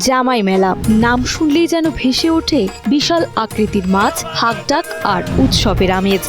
জামাই মেলা নাম শুনলেই যেন ভেসে ওঠে বিশাল আকৃতির মাছ, হাঁকডাক আর উৎসবের আমেজ।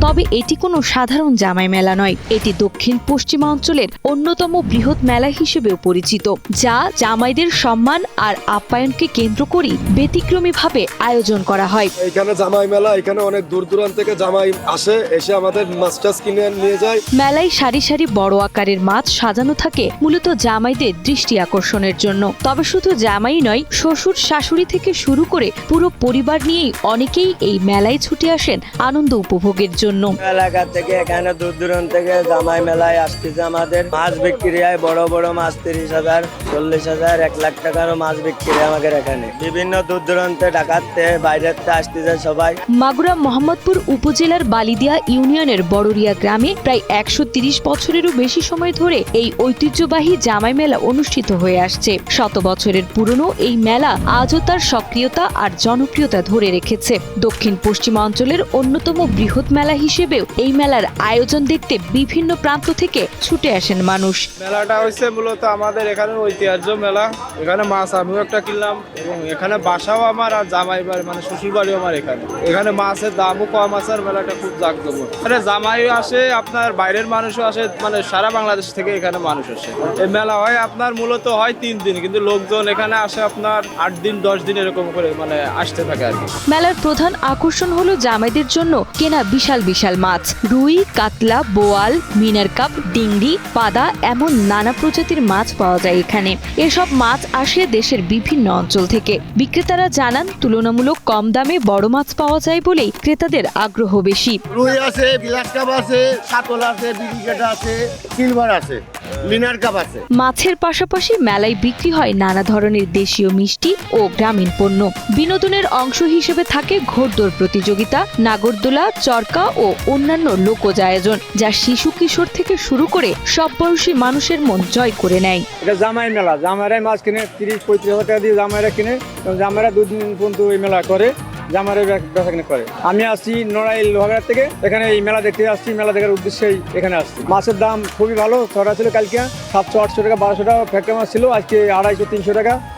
তবে এটি কোনো সাধারণ জামাই মেলা নয়, এটি দক্ষিণ পশ্চিমাঞ্চলের অন্যতম বৃহৎ মেলা হিসেবেও পরিচিত, যা জামাইদের সম্মান আর আপ্যায়নকে কেন্দ্র করে ব্যতিক্রমীভাবে আয়োজন করা হয়। এখানে জামাই মেলা, এখানে অনেক দূর দূরান্ত থেকে জামাই আসে, এসে আমাদের মাছটা কিনে নিয়ে যায়। মেলায় সারি সারি বড় আকারের মাছ সাজানো থাকে মূলত জামাইদের দৃষ্টি আকর্ষণের জন্য। তবে শুধু জামাই নয়, শ্বশুর শাশুড়ি থেকে শুরু করে পুরো পরিবার নিয়েই অনেকেই এই মেলায় ছুটে আসেন আনন্দ উপভোগের জন্য। এলাকা থেকে এখানে দূর দূরান্ত থেকে জামাই মেলায় আসতেছে। আমাদের মাছ বিক্রি হয়, বড় বড় মাছ 30,000, 40,000, 1 লাখ টাকারও মাছ বিক্রি হয় আমাদের এখানে। বিভিন্ন দূর দূরান্তে ঢাকাতে বাইরের আসতেছে সবাই। মাগুরা মোহাম্মদপুর উপজেলার বালিদিয়া ইউনিয়নের বড়রিয়া গ্রামে প্রায় 130 বছরেরও বেশি সময় ধরে এই ঐতিহ্যবাহী জামাই মেলা অনুষ্ঠিত হয়ে আসছে। শত বছরের পুরনো এই মেলা আজও তার সক্রিয়তা আর জনপ্রিয়তা ধরে রেখেছে। দক্ষিণ পশ্চিমাঞ্চলের অন্যতম বৃহৎ মেলা হিসেবেও এই মেলার আয়োজন দেখতে বিভিন্ন প্রান্ত থেকে ছুটে আসেন মানুষ। মেলাটা হচ্ছে মূলত আমাদের এখানে ঐতিহ্য মেলা। এখানে মাছ আমিও একটা কিনলাম এবং এখানে বাসাও আমার আর জামাই বাড়ি মানে শ্বশুর বাড়িও আমার এখানে। এখানে মাছের দামও কম আছে আর মেলাটা খুব জাঁকজমক। এখানে জামাইও আসে, আপনার বাইরের মানুষও আসে, মানে সারা বাংলাদেশ থেকে এখানে মানুষ আসে। এই মেলা হয় আপনার মূলত হয় 3 দিন, কিন্তু লোকজন এখানে আসে আপনার 8 দিন 10 দিন এরকম করে মানে আসতে থাকে আর কি। মেলার প্রধান আকর্ষণ হলো জামাইদের জন্য কেনা বিশাল বিশাল মাছ, রুই, কাতলা, বোয়াল, মিনার কাপ, ডিংরি, পাদা এমন নানা প্রজাতির মাছ পাওয়া যায় এখানে। এসব মাছ আসে দেশের বিভিন্ন অঞ্চল থেকে। বিক্রেতারা জানান তুলনামূলক কম দামে বড় মাছ পাওয়া যায় বলেই ক্রেতাদের আগ্রহ বেশি। রুই আছে, গ্লাস কাপ আছে, কাতল আছে, বিরিকেট আছে, সিলভার আছে, মিনার কাপ আছে। মাছের পাশাপাশি মেলায় বিক্রি হয় নানা ধরনের দেশীয় মিষ্টি ও গ্রামীণ পণ্য। বিনোদনের অংশ হিসেবে থাকে ঘোড়দৌড় প্রতিযোগিতা, নাগরদোলা, চরকা ও অন্যান্য লোকজ আয়োজন, যা শিশু কিশোর থেকে শুরু করে সব বয়সী মানুষের মন জয় করে নেয়। এটা জামাই মেলা, জামাইরাই মাছ কিনে 30-35 হাজার টাকা দিয়ে জামাইরা কিনে, জামাইরা 2 দিন পর্যন্ত এই মেলা করে, জামাইরা বেচা কিনে করে। আমি আসছি নড়াইল লোহাগাড়া থেকে, এখানে এই মেলা দেখতে আসছি, মেলা দেখার উদ্দেশ্যেই এখানে আসছি। মাছের দাম খুবই ভালো, ছড়া ছিল কালকে 700-800 টাকা, 1200 টাকা ফ্যাক্টরি মাছ ছিল, আজকে 250-300 টাকা।